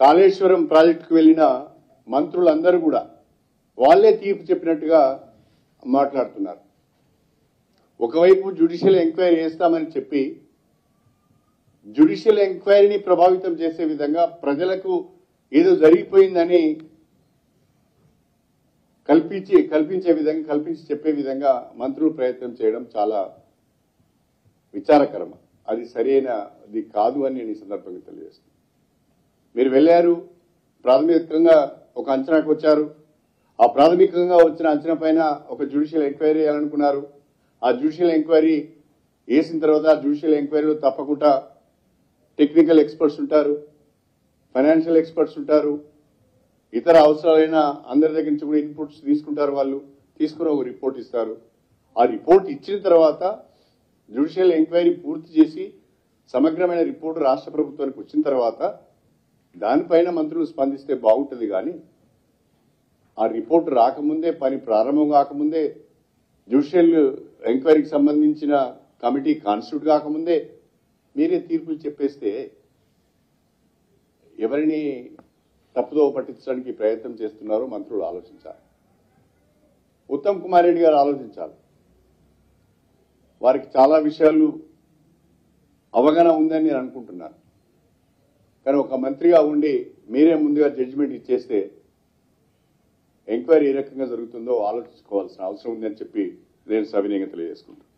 కాళేశ్వరం ప్రాజెక్టుకు వెళ్లిన మంత్రులందరూ కూడా వాళ్లే తీర్పు చెప్పినట్టుగా మాట్లాడుతున్నారు. ఒకవైపు జ్యుడిషియల్ ఎంక్వైరీ చేస్తామని చెప్పి జ్యుడిషియల్ ఎంక్వైరీని ప్రభావితం చేసే విధంగా ప్రజలకు ఏదో జరిగిపోయిందని కల్పించి చెప్పే విధంగా మంత్రులు ప్రయత్నం చేయడం చాలా విచారకరం. అది సరైనది కాదు అని నేను ఈ సందర్భంగా తెలియజేస్తున్నాను. మీరు వెళ్లారు, ప్రాథమికంగా ఒక అంచనాకు వచ్చారు. ఆ ప్రాథమికంగా వచ్చిన అంచనా పైన ఒక జ్యుడిషియల్ ఎంక్వైరీ చేయాలనుకున్నారు. ఆ జ్యుడిషియల్ ఎంక్వైరీ వేసిన తర్వాత ఆ జ్యుడిషియల్ ఎంక్వైరీలో తప్పకుండా టెక్నికల్ ఎక్స్పర్ట్స్ ఉంటారు, ఫైనాన్షియల్ ఎక్స్పర్ట్స్ ఉంటారు, ఇతర అవసరాలైన అందరి దగ్గర నుంచి కూడా ఇన్పుట్స్ తీసుకుంటారు. వాళ్ళు తీసుకుని ఒక రిపోర్ట్ ఇస్తారు. ఆ రిపోర్ట్ ఇచ్చిన తర్వాత జ్యుడిషియల్ ఎంక్వైరీ పూర్తి చేసి సమగ్రమైన రిపోర్టు రాష్ట్ర ప్రభుత్వానికి వచ్చిన తర్వాత దానిపైన మంత్రులు స్పందిస్తే బాగుంటుంది. కానీ ఆ రిపోర్టు రాకముందే, పని ప్రారంభం కాకముందే, జ్యుడిషియల్ ఎంక్వైరీకి సంబంధించిన కమిటీ కాన్స్టిట్యూట్ కాకముందే మీరే తీర్పులు చెప్పేస్తే ఎవరిని తప్పుదో పట్టించడానికి ప్రయత్నం చేస్తున్నారో మంత్రులు ఆలోచించాలి. ఉత్తమ్ కుమార్ రెడ్డి గారు ఆలోచించాలి. వారికి చాలా విషయాలు అవగాహన ఉందని నేను అనుకుంటున్నాను. కానీ ఒక మంత్రిగా ఉండి మీరే ముందుగా జడ్జిమెంట్ ఇచ్చేస్తే ఎంక్వైరీ ఏ రకంగా జరుగుతుందో ఆలోచించుకోవాల్సిన అవసరం ఉందని చెప్పి నేను సవినయంగా తెలియజేసుకుంటున్నాను.